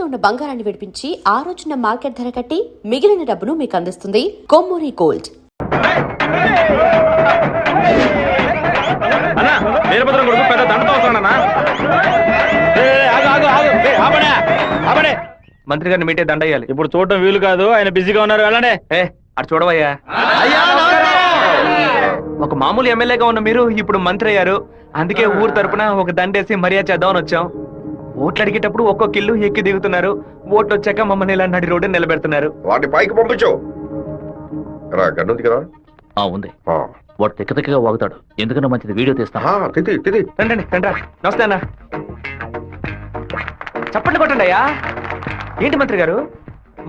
తాకట్లో ఉన్న బంగారాన్ని విడిపించి ఆ రోజున మార్కెట్ ధర కట్టి మిగిలిన డబ్బును మీకు అందిస్తుంది కొమ్మూరి గోల్డ్. మంత్రి గారిని మీటే దండయ్యాలి. ఇప్పుడు చూడటం వీలు కాదు, ఆయన బిజీగా ఉన్నారు. వెళ్ళండి. అటు చూడవయ్యా. ఒక మామూలు ఎమ్మెల్యేగా ఉన్న మీరు ఇప్పుడు మంత్రి అయ్యారు. అందుకే ఊరు తరపున ఒక దండేసి మర్యాద చేద్దామని వచ్చాం. ఓట్లు అడిగేటప్పుడు ఒక్కొక్క ఇల్లు ఎక్కి దిగుతున్నారు. ఓట్లు వచ్చాక మమ్మల్ని ఇలా నడి రోడ్డు నిలబెడుతున్నారు. వాటి పైకి పంపించు. ఉంది వాడు తిక్కగా వాగుతాడు. ఎందుకన్నా మంచిది వీడియో తీస్తాం. రండి రండి. నమస్తే అన్న. చప్పట్లు కొట్టండి అయ్యా. ఏంటి మంత్రి గారు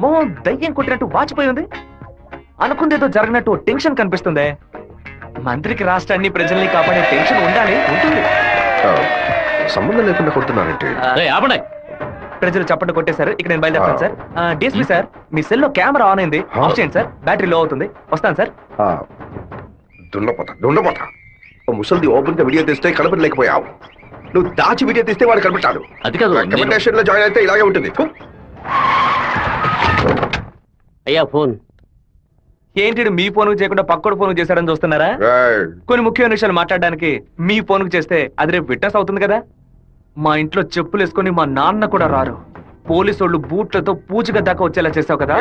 మొహం దయ్యం కొట్టినట్టు వాచిపోయి ఉంది. అనుకుందేదో జరగనట్టు టెన్షన్ కనిపిస్తుంది. మంత్రికి రాష్ట్రాన్ని ప్రజల్ని కాపాడే టెన్షన్ ఉండాలి, ఉంటుంది. సంబంధం లేకుండా కొడుతున్నారంటే ప్రజలు చప్పట్లు కొట్టేశారు. ఇక్కడ నేను బయలుదేరుతాను సార్. డిఎస్పీ సార్, మీ సెల్లో కెమెరా ఆన్ అయింది. ఆఫ్ చేయండి సార్, బ్యాటరీ లో అవుతుంది. వస్తాను సార్. దుండపోతా ముసలిది ఓపెన్ గా వీడియో తీస్తే కనపడలేకపోయావు. నువ్వు దాచి వీడియో తీస్తే వాడు కనిపెట్టాడు. అది కాదు, రికమెండేషన్ లో జాయిన్ అయితే ఇలాగే ఉంటుంది. అయ్యా ఫోన్ ఏంటి మీ ఫోన్ చేయకుండా పక్కడు ఫోన్ చేశారని చూస్తున్నారా? కొన్ని ముఖ్యమైన విషయాలు మాట్లాడడానికి మీ ఫోన్ చేస్తే అది రేపు విట్నెస్ అవుతుంది కదా. మా ఇంట్లో చెప్పులు వేసుకొని మా నాన్న కూడా రారు. పోలీసు వాళ్ళు బూట్లతో పూజగా దాకా వచ్చేలా చేసావు కదా.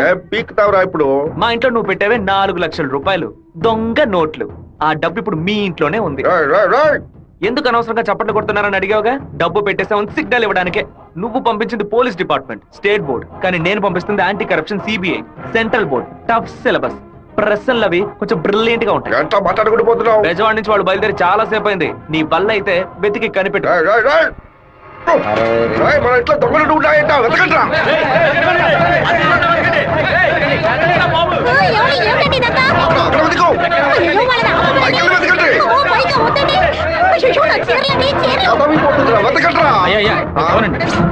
ఇప్పుడు మా ఇంట్లో నువ్వు పెట్టావే 4 లక్షల రూపాయలు దొంగ నోట్లు. ఆ డబ్బు ఇప్పుడు మీ ఇంట్లోనే ఉంది. ఎందుకు అనవసరంగా చప్పట్లు కొడుతున్నారని అడిగావుగా. డబ్బు పెట్టేసామని సిగ్నల్ ఇవ్వడానికే. నువ్వు పంపించింది పోలీస్ డిపార్ట్మెంట్, స్టేట్ బోర్డ్. కానీ నేను పంపిస్తుంది anti corruption CBI, central board. Tough syllabus, ప్రశ్నలు అవి కొంచెం బ్రిలియంట్ గా ఉంటాయి. బెజవాడ నుంచి వాళ్ళు బయలుదేరి చాలా సేపు అయింది. నీ బల్ల అయితే వెతికి కనిపెట్టు. మన ఇంట్లో దొంగలు ఉన్నాయంట, వెతకండ్రా.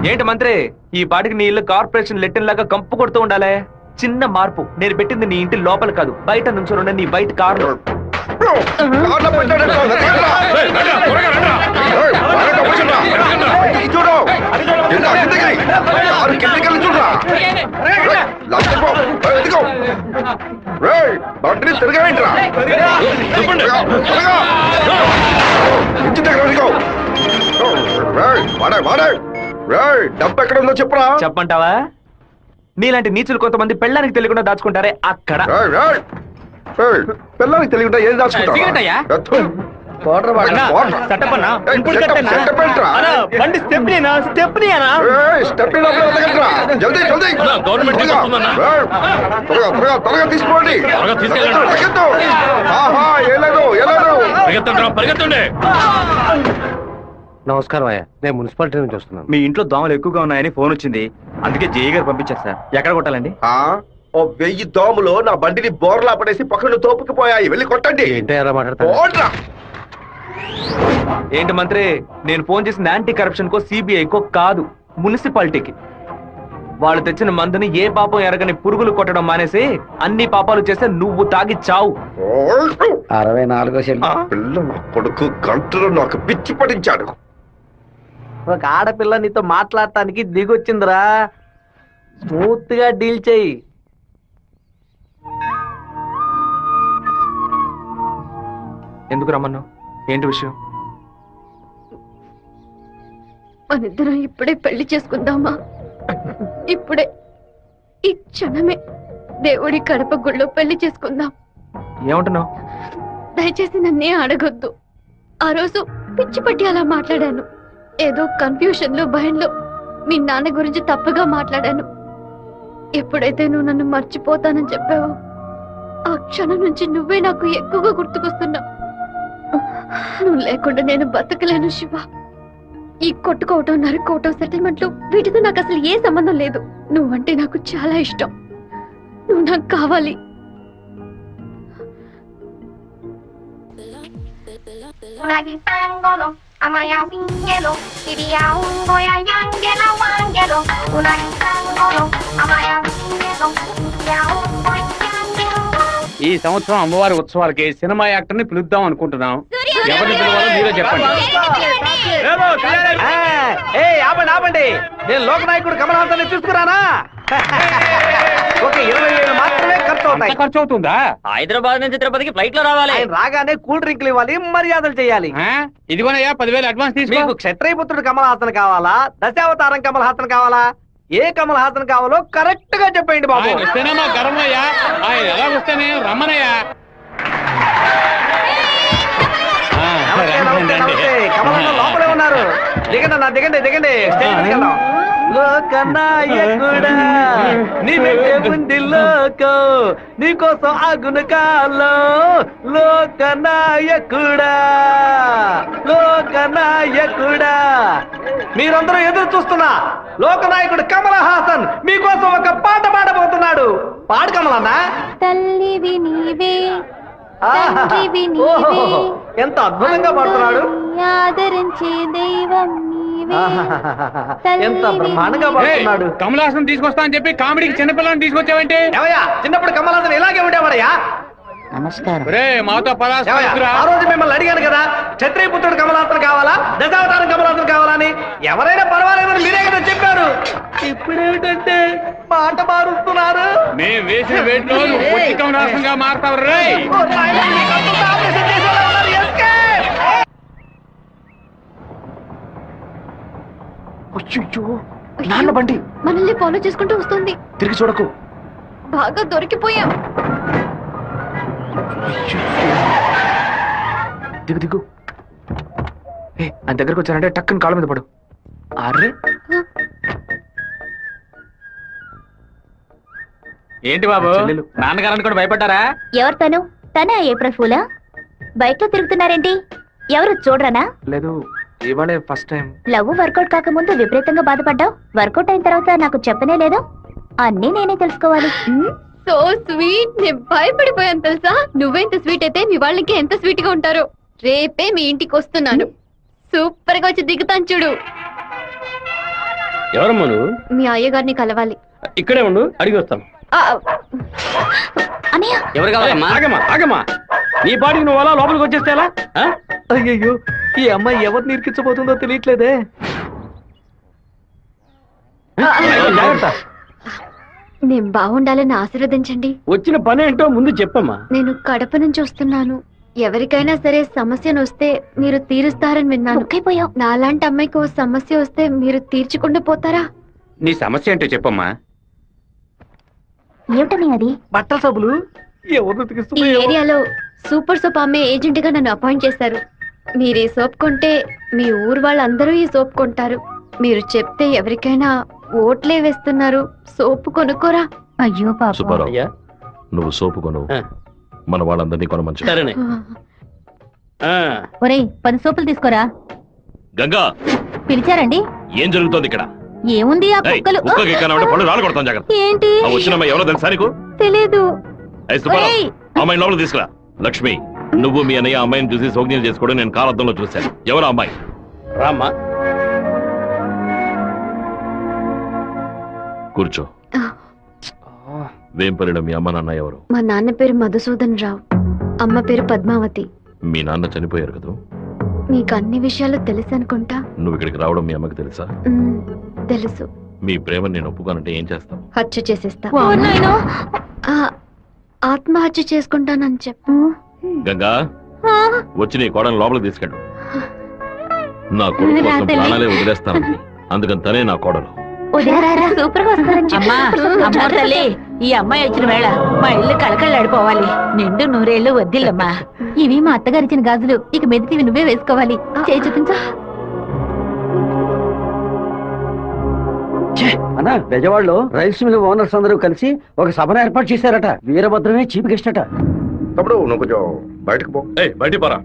ఏంటి మంత్రి, ఈ పాటికి నీ ఇల్లు కార్పొరేషన్ లెట్టిన్ లాగా కంపు కొడుతూ ఉండాలి. చిన్న మార్పు. నేను పెట్టింది నీ ఇంటి లోపల కాదు, బయట నుంచి ఉండే నీ బయట కారు. డబ్బు ఎక్కడ ఉందో చెప్పరా. చెప్పంటావా? నీలాంటి నీచులు కొంతమంది పెళ్ళానికి తెలియకుండా దాచుకుంటారే అక్కడ. పిల్లలకి తెలియకుండా ఏది దాచుకుంటా? తీసుకోండి. నమస్కారం అయ్యా, నేను మున్సిపాలిటీ నుంచి వస్తున్నాను. మీ ఇంట్లో దోమలు ఎక్కువగా ఉన్నాయని ఫోన్ వచ్చింది. అందుకే జేఈ గారు పంపించారు సార్. ఎక్కడ కొట్టాలండి? 1000 దోమలు నా బండిని బోర్లా పడేసి పక్కన తోపుకుపోయాయి. వెళ్ళి కొట్టండి. ఏంటో ఎలా మాట్లాడతా? ఏంటి మంత్రి, నేను ఫోన్ చేసిన యాంటీ కరప్షన్ కో సిబిఐకో కాదు, మున్సిపాలిటీకి. వాళ్ళు తెచ్చిన మందుని ఏ పాపం ఎరగని పురుగులు కొట్టడం మానేసి అన్ని పాపాలు చేస్తే నువ్వు తాగి చావు. 64 పిల్ల కొడుకు గంటలో నాకు పిచ్చి పడించాడు. ఒక ఆడపిల్ల నీతో మాట్లాడటానికి దిగొచ్చిందిరా. స్మూత్ గా డీల్ చెయ్యి. ఎందుకు రమ్మన్నావు? ఏంటి విషయం? మనిద్దరం ఇప్పుడే పెళ్లి చేసుకుందామా? ఇప్పుడే, ఈ క్షణమే దేవుడి కడప గుళ్ళో పెళ్లి చేసుకుందాం. ఏమంటున్నావు? దయచేసి నన్నే అడగొద్దు. ఆ రోజు పిచ్చి పట్టి అలా మాట్లాడాను. ఏదో కన్ఫ్యూషన్ లో భయంలో మీ నాన్న గురించి తప్పుగా మాట్లాడాను. ఎప్పుడైతే నువ్వు నన్ను మర్చిపోతానని చెప్పావో ఆ క్షణం నుంచి నువ్వే నాకు ఎక్కువగా గుర్తుకొస్తున్నావు. నువ్వు లేకుండా నేను బతకలేను శివ. ఈ కొట్టుకోవటం, నరుకోవటం, సెటిల్మెంట్లు వీటితో నాకు అసలు ఏ సంబంధం లేదు. నువ్వంటే నాకు చాలా ఇష్టం. నువ్వు నాకు కావాలి. ఈ సంవత్సరం అమ్మవారి ఉత్సవాలకి సినిమా యాక్టర్ ని పిలుద్దాం అనుకుంటున్నాం. ఎవరిని పిలవాలో మీరే చెప్పండి. ఆపండి ఆపండి, నేను లోకనాయకుడు కమల్ హాసన్ చూసుకురానా? ఒక 20,000 మాత్రమే ఖర్చు అవుతాయి. ఖర్చు అవుతుందా? హైదరాబాద్ నుంచి తిరుపతికి ఫ్లైట్ లో రావాలి. ఆయన రాగానే కూల్ డ్రింక్లు ఇవ్వాలి, మర్యాదలు చేయాలి. ఇదిగోనయ్యా 10,000 అడ్వాన్స్ తీసుకో. మీకు క్షత్రియపుత్రుడు కమల్ హాసన్ కావాలా, దశావతారం కమల్ హాసన్ కావాలా? ఏ కమల్ హాసన్ కావాలో కరెక్ట్ గా చెప్పండి బాబు. ఆయన వస్తేనే మా గర్వమయ్యా, ఆయన ఎలా వస్తేనే రమ్మనయ్యా. నమస్తే, నమస్తే, నమస్తే. కమల్ హాసన్ లోపలే ఉన్నారు. దిగండి అన్న, దిగండి దిగండి, స్టేజ్ మీదకి వెళ్దాం. లోకనాయకుడా నీ వెంటే ఉంది లోకం, నీకోసం ఆగును కాలో. లోకనాయకుడా లోకనాయకుడా, మీరందరూ ఎదురు చూస్తున్నా లోకనాయకుడు కమల్ హాసన్ మీకోసం ఒక పాట పాడబోతున్నాడు. పాడు కమలన్నా. తల్లివి నీవే, ఆహా. తండ్రివి ఓహో, నీవే, ఎంత అద్భుతంగా పాడుతున్నాడు. ఆదరించే దైవం నీవే. ఆహాహాహా. ఎంత బ్రహ్మాండంగా పాడుతున్నాడు. కమల్ హాసన్ తీసుకొస్తా అని చెప్పి కామెడీకి చిన్నపిల్లని తీసుకొచ్చావంటే? ఏమయ్యా, చిన్నప్పుడు కమల్ హాసన్ ఇలాగే ఉండేవాడయ్యా. రే మాతో ఏమయ్యా, ఆ రోజు మిమ్మల్ని అడిగాను కదా, క్షత్రియపుత్రుడు కమల్ హాసన్ కావాలా, దశావతారం కమల్ హాసన్ కావాలని. ఎవరైనా పర్వాలేదని మీరే కదా చెప్పారు. ఇప్పుడేమిటంటే మాట మారుస్తున్నారు. మేము వేసిన వేట్లో కమల్ హాసన్ గా మారుతావు రే. ఓ నాయనా, మీకు అంతా ఆపరేషన్ చేసేలా ఉన్నారు. Escape! అయ్యో, నాన్న బండి. మనల్ని ఫాలో చేసుకుంటూ వస్తుంది. తిరిగి చూడకు. బాగా దొరికిపోయాం. దిగు దిగు. ఆయన దగ్గరకు వచ్చారంటే టక్కుని కాళ్ళ మీద పడు. అర్రే, ఏంటి బాబు, చెల్లెలు. నాన్నగారని కూడా భయపడ్డారా? ఎవరు తను? తనే ఏప్రిల్ ఫూలా? బైక్ లో తిరుగుతున్నారేంటి? ఎవరు చూడరనా? లేదు, ఇవాళే ఫస్ట్ టైం. లవ్ వర్కౌట్ కాకముందు విపరీతంగా బాధపడ్డావు, వర్కౌట్ అయిన తర్వాత నాకు చెప్పనే లేదు. అన్నీ నేనే తెలుసుకోవాలి. సో స్వీట్, నేను భయపడిపోయాను తెలుసా. నువ్వెంత స్వీట్ అయితే మీ వాళ్ళకి ఎంత స్వీట్ గా ఉంటారో. రేపే మీ ఇంటికి వస్తున్నాను. సూపర్ గా వచ్చి దిగుతాను చూడు. ఎవరమ్మా నువ్వు? మీ అయ్యగారిని కలవాలి. ఇక్కడే ఉండు, అడిగి వస్తాను. ఆ, అనయ్య, ఎవరు కావాలమ్మా? ఆగమ్మా ఆగమ్మా, నీ బాడీకి నువ్వు అలా లోపలికి వచ్చేస్తే ఎలా? అయ్యయ్యో, ఈ అమ్మాయి ఎవరు నిరికించబోతుందో తెలియట్లేదే. జాగ్రత్త. నేను బాగుండాలని ఆశీర్వదించండి. వచ్చిన పని ఏంటో ముందు చెప్పమ్మా. నేను కడప నుంచి వస్తున్నాను. ఎవరికైనా సరే సమస్యను వస్తే మీరు తీరుస్తారని విన్నాను. ముక్కైపోయావు. నాలాంటి అమ్మాయికి ఓ సమస్య వస్తే మీరు తీర్చకుండా పోతారా? నీ సమస్య ఏంటో చెప్పమ్మా. ఏమిటని అది? బట్టల సబ్బులు ఎవరు ఈ ఉతికిస్తున్నాయో. ఏరియాలో సూపర్ సోప్ అమ్మే ఏజెంట్ గా నన్ను అపాయింట్ చేశారు. మీరు ఈ సోప్ కొంటే మీ ఊరు వాళ్ళందరూ ఈ సోప్ కొంటారు. మీరు చెప్తే ఎవరికైనా ఓట్లే వేస్తున్నారు. సోపు కొనుక్కోరా. అయ్యో పాప. సుబ్బారావు, అయ్యా, నువ్వు సోపు కొను, మన వాళ్ళందరినీ కొనమంచు. సరేనే. ఒరేయ్ 10 సోపులు తీసుకోరా. గంగా, పిలిచారండి? ఏం జరుగుతోంది ఇక్కడ? ఏముంది ఆ ఏయ్, కుక్కలు. కుక్కకి ఎక్కనంటే పళ్ళు రాళ్ళు కొడతాం, జాగ్రత్త. ఏంటి? ఆ వచ్చిన అమ్మాయి ఎవరో తెలుసా నీకు? తెలీదు. ఏయ్ సుబ్బారావు, ఏయ్. అమ్మాయిని లోపల తీసుకురా. లక్ష్మి, నువ్వు మీ అన్నయ్య అమ్మాయిని చూసి సోగ్యం చేసుకోవడం నేను కాలద్దంలో చూశాను. ఎవరు ఆ అమ్మాయి? రామ్మా. కూర్చో. వేంపల్లిలో మీ అమ్మ నాన్న ఎవరు? మా నాన్న పేరు మధుసూదన్ రావు, అమ్మ పేరు పద్మావతి. మీ నాన్న చనిపోయారు కదా? మీకు అన్ని విషయాలు తెలుసు అనుకుంటా. నువ్వు ఇక్కడికి రావడం మీ అమ్మకి తెలుసా? తెలుసు. మీ ప్రేమను నేను ఒప్పుకోనంటే ఏం చేస్తావు? హత్య చేసేస్తా. ఓ నాయనో. ఆ, ఆత్మహత్య చేసుకుంటానని చెప్పు. గంగా, ఆ, వచ్చి నీ కోడని లోపలికి తీసుకెళ్ళు. నా కొడుకు రా కోసం తల్లి. ప్రాణాలే వదిలేస్తానండి, అందుకని తనే నా కోడలు. వదిలేరా, సూపర్ గా వస్తారని చెప్పు. అమ్మా తల్లి, ఈ అమ్మాయి వచ్చిన వేళ మా ఇల్లు కళకళలాడిపోవాలి. నిండు నూరేళ్లు వద్దిల్లమ్మా. ఇవి మా అత్తగారు ఇచ్చిన గాజులు, ఇక మెదిటివి నువ్వే వేసుకోవాలి. చేయి చూపించు. అన్నా, బెజవాడలో రైస్ మిల్ ఓనర్స్ అందరూ కలిసి ఒక సభను ఏర్పాటు చేశారట. వీరభద్రమే చీఫ్ గెస్ట్ అట. తమ్ముడు, నువ్వు కొంచెం బయటకు పో. ఏయ్, బయటికి పోరా.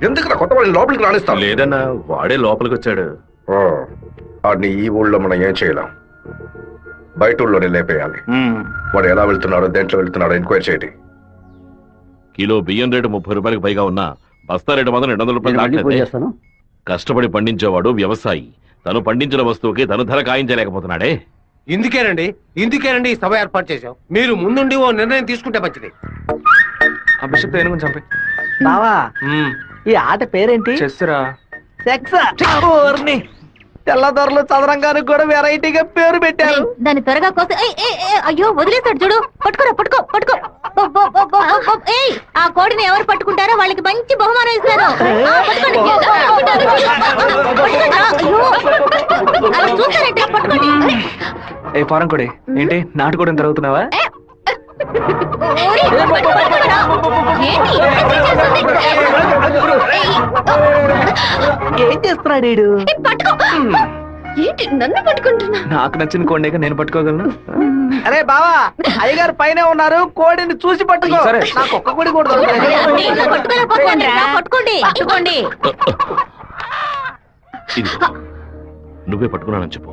ఎందుకు కొత్త వాళ్ళని లోపలికి రాణిస్తాను? లేదన్నా, వాడే లోపలికి వచ్చాడు. వాడిని ఈ ఊళ్ళో మనం ఏం చేయలేం, బయట ఊళ్ళోనే లేపేయాలి. వాడు ఎలా వెళ్తున్నాడో, దేంట్లో వెళ్తున్నాడో ఎంక్వైరీ చేయండి. కిలో బియ్యం రేటు 30 రూపాయలకు పైగా ఉన్నా బస్తా రేటు మాత్రం 200 రూపాయలు దాటలేదే. కష్టపడి పండించేవాడు వ్యవసాయి. తను పండించిన వస్తువుకి తను ధర కాయించలేకపోతున్నాడే. ఇందుకేనండి ఈ సభ ఏర్పాటు చేశాం. మీరు ముందుండి ఓ నిర్ణయం తీసుకుంటే మంచిది. ఆ బిషప్ ఏనుగుని చంపే. బావా, ఈ ఆట పేరేంటి? చెస్సురా. సెక్స్ తెల్లదొరలు చదరంగానికి కూడా వెరైటీగా పేరు పెట్టారు. దాన్ని త్వరగా కోసి అయ్యో వదిలేస్తాడు చూడు. పట్టుకోరా పట్టుకో పట్టుకో. ఏయ్ ఆ కోడిని ఎవరు పట్టుకుంటారో వాళ్ళకి మంచి బహుమానం ఇస్తారు. పట్టుకోండి. అలా చూస్తారంటే పట్టుకోండి. ఏ ఫారం కూడా ఏంటి నాటుకోవడం జరుగుతున్నావా? ఏం చేస్తున్నాడు వీడు? ఏంటి నన్ను పట్టుకుంటున్నా? నాకు నచ్చిన కోడిని నేను పట్టుకోగలను. అరే బావా, అయ్యగారు పైనే ఉన్నారు, కోడిని చూసి పట్టుకో. సరే. నాకు ఒక్క కోడి కూడా పట్టుకోండి పట్టుకోండి. ఇదిగో, నువ్వే పట్టుకున్నానని చెప్పు.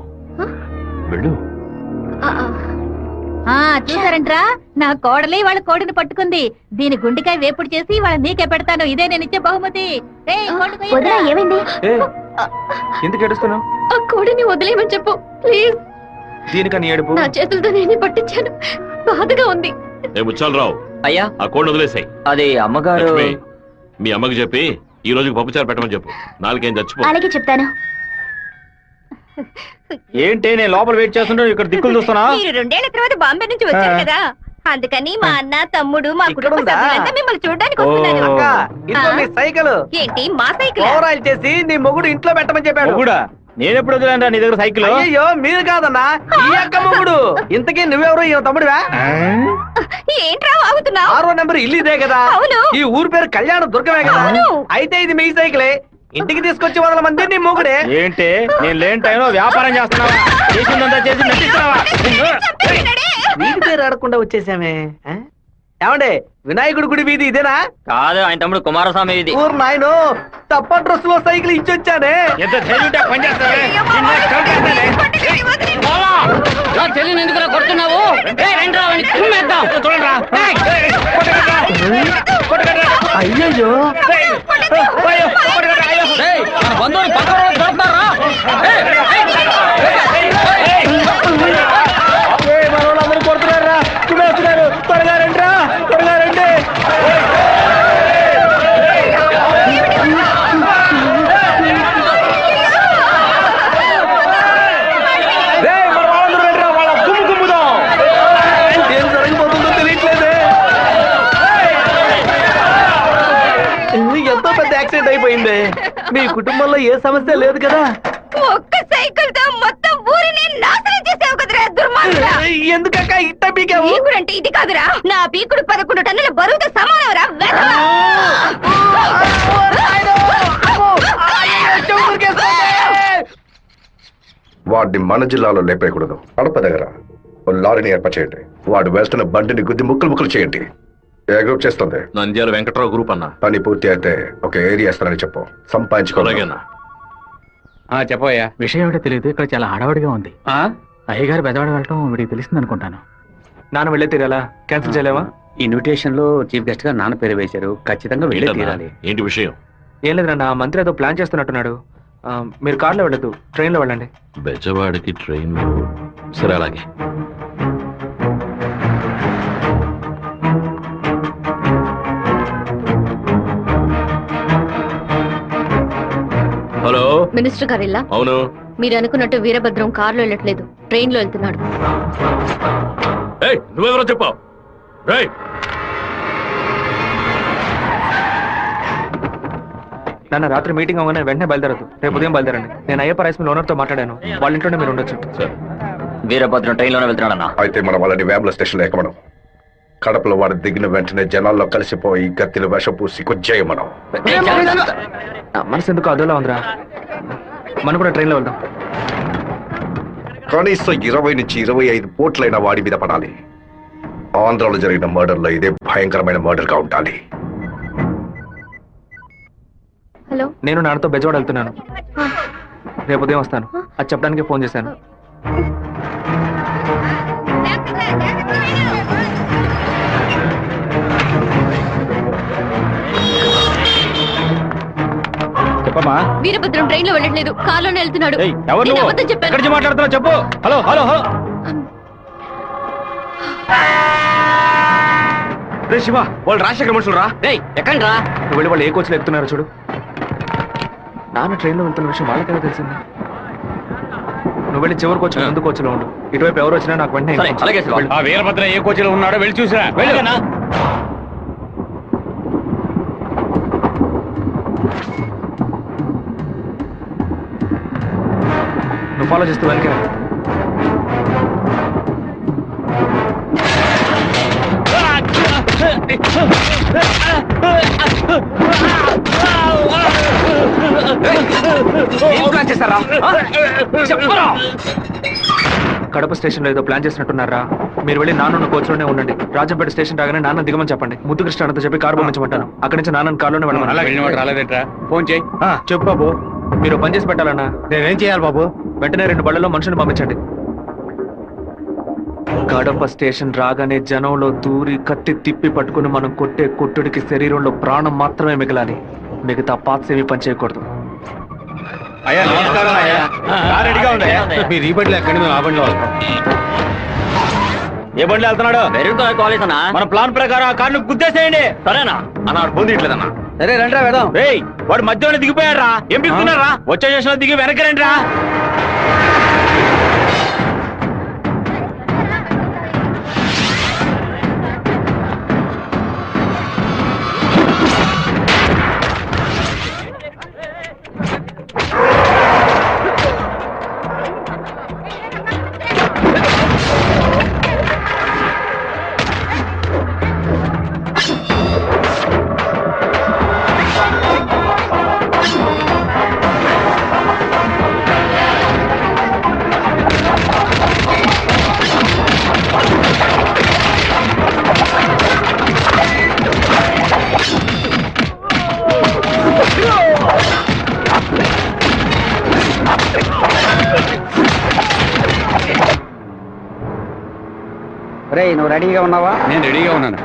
వెళ్ళు. చూసారంట్రా, నా కోడలి వాళ్ళ కోడిని పట్టుకుంది. దీని గుండెకాయ వేపుడు చేసి వాళ్ళ నీకే పెడతాను. ఇదే నేను ఇచ్చే బహుమతి. ఏమైంది? ఏ, ఎందుకు ఏడుస్తున్నావు? ఆ కోడిని వదిలేయమని చెప్పు ప్లీజ్. దీనికని ఏడుపు? నా చేతులతో నేనే పట్టించాను, బాధగా ఉంది. ఏ ముచ్చాలరావు, అయ్యా ఆ కోడిని వదిలేసాయి. అది అమ్మగారు. లక్ష్మి, మీ అమ్మకి చెప్పి ఈ రోజుకి పప్పుచారు పెట్టమని చెప్పు. నాలుగేం చచ్చిపో. అలాగే చెప్తాను. ఏంటి నేను లోపల వెయిట్ చేస్తుంటే ఇక్కడ దిక్కులు చూస్తున్నా? మీరు 2 ఏళ్ల తర్వాత బాంబే నుంచి వచ్చారు కదా, అందుకని మా అన్న తమ్ముడు మా ఇక్కడ కుటుంబ ఉందా? సభ్యులంతా మిమ్మల్ని చూడడానికి వస్తున్నారు. అక్క, ఇదిగో నీ సైకిల్ ఏంటి మా సైకిల్? ఓవర్ ఆయిల్ చేసి నీ మొగుడు ఇంట్లో పెట్టమని చెప్పాడు. నేను ఎప్పుడు వదిలేంరా నీ దగ్గర సైకిల్? అయ్యో మీరు కాదన్నా, ఈ అక్క మొగుడు. ఇంతకీ నువ్వెవరు? ఈ తమ్ముడువా? ఏంట్రా వాగుతున్నావు? 6వ నెంబర్ ఇల్లు ఇదే కదా? అవును. ఈ ఊరు పేరు కళ్యాణ దుర్గమే కదా? అవును. అయితే ఇది మీ సైకిలే. ఇంటికి తీసుకొచ్చి వదల మంది నీ మొగుడే. ఏంటి నేను లేని టైంలో వ్యాపారం చేస్తున్నావా? చేసిందంతా చేసి నటిస్తున్నావా? వీడి పేరు అడగకుండా వచ్చేసామే. ఏమండే, వినాయకుడి గుడి వీధి ఇదేనా? కాదు, ఆయన తమ్ముడు కుమారస్వామి ఇది. ఊరు నాయను, తప్ప డ్రెస్ లో సైకిల్ ఇచ్చొచ్చానే. ఎంత చెల్లిని ఎందుకు కొడుతున్నావు? అయ్యయ్యో, బంధువులు పక్కన దొరుకుతారా? మనోళ్ళందరూ కొడుతున్నారా? చూస్తున్నారు, త్వరగా రండిరా, త్వరగా రండి. ఏం జరగబోతుందో తెలియట్లేదే. ఎంతో పెద్ద యాక్సిడెంట్ అయిపోయింది. మీ కుటుంబంలో ఏ సమస్య లేదు కదా? ఒక్క సైకిల్ తో మొత్తం ఊరిని నాశనం చేసావు కదరా దుర్మార్గుడా. ఎందుకక్క ఇట్ట పీకావు? పీకుడంటే ఇది కాదురా, నా పీకుడు 11 టన్నుల బరువుతో సమానవరా. వాడిని మన జిల్లాలో లేపేయకూడదు. కడప దగ్గర ఓ లారీని ఏర్పాటు చేయండి. వాడు వేస్తున్న బండిని గుద్ది ముక్కలు ముక్కలు చేయండి. ఏ గ్రూప్ చేస్తుంది? నంద్యాల వెంకట్రావు గ్రూప్ అన్న. పని పూర్తి అయితే ఒక ఏరియా ఇస్తానని చెప్పు. సంపాదించుకోవాలి. అలాగేనా? చెప్పయ్యా. విషయం ఏమిటో తెలియదు, ఇక్కడ చాలా హడావుడిగా ఉంది. అయ్యగారు బెదవాడ వెళ్ళటం వీడికి తెలిసింది అనుకుంటాను. నాన్న వెళ్ళే తీరాలా? క్యాన్సిల్ చేయలేవా? ఇన్విటేషన్ లో చీఫ్ గెస్ట్ గా నాన్న పేరు వేశారు, ఖచ్చితంగా వెళ్ళే ఏంటన్నా? తీరాలి. ఏంటి విషయం? ఏం లేదన్నా, మంత్రి ఏదో ప్లాన్ చేస్తున్నట్టున్నాడు. మీరు కార్లో వెళ్ళదు, ట్రైన్లో వెళ్ళండి. బెజవాడికి ట్రైన్. సరే అలాగే. హలో, మినిస్టర్ గారు ఇలా అవును. మీరు అనుకున్నట్టు వీరభద్రం కారులో వెళ్ళట్లేదు, ట్రైన్ లో వెళ్తున్నాడు. ఏయ్, నువ్వెవరో చెప్పావు? నాన్న రాత్రి మీటింగ్ అవ్వగానే వెంటనే బయలుదేరదు, రేపు ఉదయం బయలుదేరండి. నేను అయ్యప్ప రైస్ మిల్ ఓనర్తో మాట్లాడాను, వాళ్ళ ఇంట్లోనే మీరు ఉండొచ్చు. సరే. వీరభద్రం ట్రైన్ లోనే వెళ్తున్నాడన్నా. అయితే మనం వాళ్ళని వేముల స్టేషన్లో ఎక్కమనం. కడపలో వాడు దిగిన వెంటనే జనాల్లో కలిసిపోయి గత్తిలు విషం పూసి కొచ్చేయమనం. మనసు ఎందుకు అదోలా ఉందిరా, మనం కూడా ట్రైన్లో వెళ్దాం. కనీసం 20 నుంచి 25 పోట్లైన వాడి మీద పడాలి. ఆంధ్రాలో జరిగిన మర్డర్లో ఇదే భయంకరమైన మర్డర్ గా ఉండాలి. హలో, నేను నాన్నతో బెజవాడ వెళ్తున్నాను, రేపు ఉదయం వస్తాను. అది చెప్పడానికి ఫోన్ చేశాను. చెప్పమ్మా. వీరభద్రం ట్రైన్ లో వెళ్ళట్లేదు, కారులోనే వెళ్తున్నాడు. ఎవరు నేను నువ్వు? అబద్ధం చెప్పాను. ఎక్కడి నుంచి మాట్లాడుతున్నావు చెప్పు. Hello hello hello. రే శివ, వాళ్ళు రాజశేఖర మనుషులు రా. ఎక్కండి రా. నువ్వు వెళ్ళి వాళ్ళు ఏ కోచ్లో ఎక్కుతున్నారు చూడు. నాన్న ట్రైన్లో వెళ్తున్న విషయం వాళ్ళకెలా తెలిసింది? నువ్వు వెళ్ళి చివరికి వచ్చి ముందు కోచ్లో ఉండు. ఇటువైపు ఎవరు వచ్చినా నాకు వెంటనే అలాగే ఆ వీరభద్ర ఏ కోచిలో ఉన్నాడో వెళ్ళి చూసిరా. వెళ్ళనా? నువ్వు ఫాలో చేస్తూ వెనక కడప స్టేషన్ లో ఏదో ప్లాన్ చేసినట్టున్నారా? మీరు వెళ్ళి నాన్న కోచ్లోనే ఉండండి. రాజంపేట స్టేషన్ రాగానే నాన్న దిగమని చెప్పండి. ముద్దుకృష్ణ అన్నతో చెప్పి కారు పంపించమంటాను. అక్కడి నుంచి నాన్న కారులోనే వెళ్ళమని. రాలేదేట్రా? ఫోన్ చేయి. చెప్పు బాబు. మీరు పని చేసి పెట్టాలన్నా. నేనేం చేయాలి బాబు? వెంటనే 2 బళ్ళలో మనుషుని పంపించండి. కడప స్టేషన్ రాగానే జనంలో దూరి కత్తి తిప్పి పట్టుకుని మనం కొట్టే కొట్టుడికి శరీరంలో ప్రాణం మాత్రమే మిగలాలి. మిగతా పాత్స్ ఏమీ పని చేయకూడదు. అయ్యా నమస్కారం అయ్యా. రెడీగా ఉంది. మీరు ఈ బండిలో ఎక్కడి మేము ఆ బండిలో వస్తాం. ఏ బండి వెళ్తున్నాడు? కాలేజ్ అన్నా. మన ప్లాన్ ప్రకారం ఆ కార్ను గుద్దేసేయండి. సరేనా అన్న? ఫోన్ తీయట్లేదన్నా. సరే రండి వెళ్దాం. ఏయ్ వాడు మధ్యలో దిగిపోయారా? ఏం దిగుతున్నారా? వచ్చే స్టేషన్ లో దిగి వెనక్కి రండి రా. నువ్వు రెడీగా ఉన్నావా? నేను రెడీగా ఉన్నాను.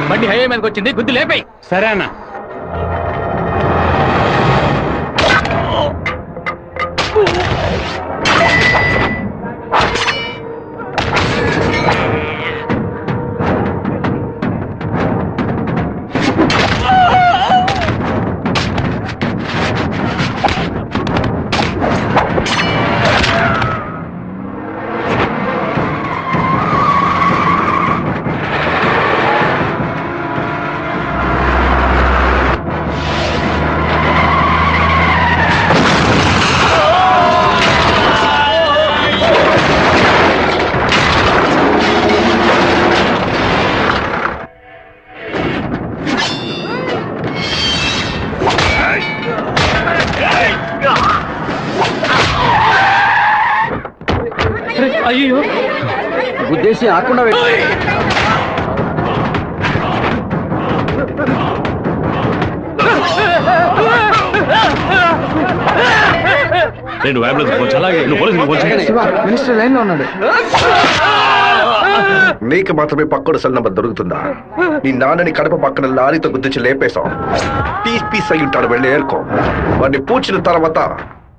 బండి హైవే మీదకి వచ్చింది, గుద్దు లేపేయ్. సరే అన్న. అయ్యో గుద్దేసి ఆకుండా నేను అంబులెన్స్ అలాగే మినిస్టర్ లైన్ లో ఉన్నాడు. నీకు మాత్రమే పక్కడు సెల్ నంబర్ దొరుకుతుందా? నీ నాన్నని కడప పక్కన లారీతో గుద్దించి లేపేశాం. పీస్ అయి ఉంటాడు. వెళ్ళి ఏర్కో. వాడిని పూడ్చిన తర్వాత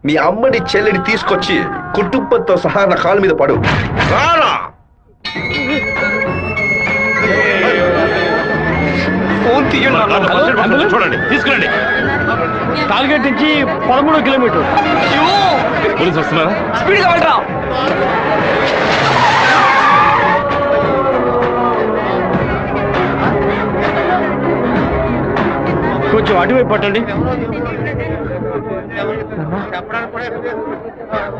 నీ అమ్మని చెల్లిని తీసుకొచ్చి కుటుంబంతో సహా నా కాళ్ళ మీద పడు. రారా! చూడండి, తీసుకురండి. టార్గెట్ నుంచి 13 కిలోమీటర్. పోలీసు వస్తున్నారా? స్పీడ్గా వెళ్ళరా. కొంచెం అటువైపు పట్టండి.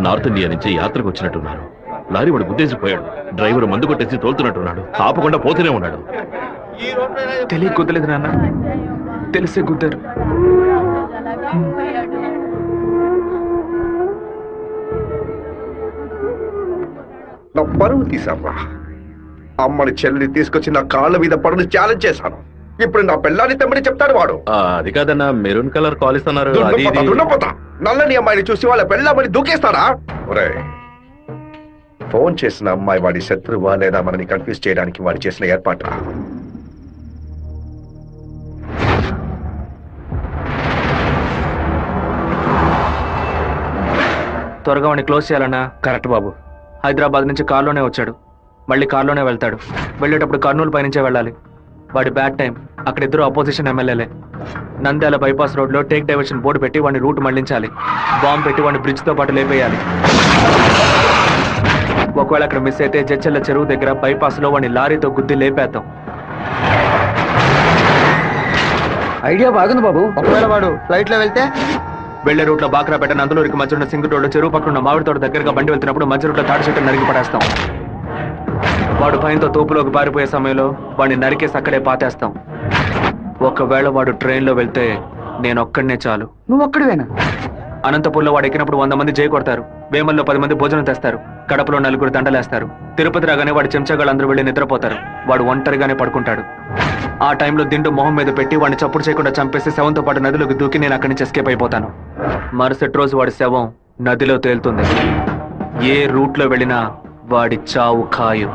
నార్త్ ఇండియా నుంచి యాత్రకు వచ్చినట్టున్నారు. లారీ వాడు గుద్దేసిపోయాడు. డ్రైవర్ మందు కొట్టేసి తోలుతున్నట్టున్నాడు. ఆపకుండా పోతూనే ఉన్నాడు. తెలియ కుదలేదు నాన్న, తెలిసే కుదరు. నా పరువు తీసావా? అమ్మని చెల్లిని తీసుకొచ్చి నా కాళ్ళ మీద పడుని ఛాలెంజ్ చేశాను. ఇప్పుడు నా పెళ్ళాన్ని తెమ్మని చెప్తాడు వాడు. అది కాదన్నా, మెరూన్ కలర్ కాలేజ్ అన్నారు. నల్లని అమ్మాయిని చూసి వాళ్ళ పెళ్ళామని దూకేస్తారా? ఒరేయ్, ఫోన్ చేసిన అమ్మాయి వాడి శత్రువా లేదా మనని కన్ఫ్యూజ్ చేయడానికి వాడు చేసిన ఏర్పాట. త్వరగా వాడిని క్లోజ్ చేయాలన్నా. కరెక్ట్ బాబు. హైదరాబాద్ నుంచి కారులోనే వచ్చాడు, మళ్ళీ కారులోనే వెళ్తాడు. వెళ్ళేటప్పుడు కర్నూలు పైనుంచే వెళ్ళాలి. వాడి బ్యాడ్ టైం. అక్కడ ఇద్దరు అపోజిషన్ ఎమ్మెల్యేలే. నంద్యాల బైపాస్ రోడ్ లో టేక్ డైవర్షన్ బోర్డు పెట్టి వాడిని రూట్ మళ్లించాలి. బాంబు పెట్టి వాడిని బ్రిడ్జ్ తో పాటు లేపేయాలి. ఒకవేళ అక్కడ మిస్ అయితే జడ్చెల్ల చెరువు దగ్గర బైపాస్ లో వాడిని లారీతో గుద్ది లేపేద్దాం. ఐడియా బాగుంది బాబు. ఒకవేళ వాడు ఫ్లైట్ లో వెళ్తే వెళ్లే రూట్ లో బాక్రాపేట నందులూరికి మధ్య ఉన్న సింగు రోడ్డు చెరువు పక్కన ఉన్న మామిడి తోట దగ్గరగా బండి వెళ్తున్నప్పుడు మధ్య రూట్ లో తాడి చెట్టు నరికి పడేస్తాం. వాడు భయంతో తోపులోకి పారిపోయే సమయంలో వాడిని నరికేసి అక్కడే పాతేస్తాం. ఒకవేళ వాడు ట్రైన్ లో వెళ్తే నేను ఒక్కడనే చాలు. నువ్వు ఒక్కడివేనా? అనంతపూర్లో వాడు ఎక్కినప్పుడు 100 మంది జై కొడతారు. వేమల్లో 10 మంది భోజనం తెస్తారు. కడపలో 4 దండలేస్తారు. తిరుపతి రాగానే వాడి చెంచాగాళ్ళందరూ వెళ్ళి నిద్రపోతారు. వాడు ఒంటరిగానే పడుకుంటాడు. ఆ టైంలో దిండు మొహం మీద పెట్టి వాడిని చప్పుడు చేయకుండా చంపేసి శవంతో పాటు నదిలోకి దూకి నేను అక్కడి నుంచి ఎస్కేప్ అయిపోతాను. మరుసటి రోజు వాడి శవం నదిలో తేలుతుంది. ఏ రూట్లో వెళ్ళినా వాడి చావు ఖాయం.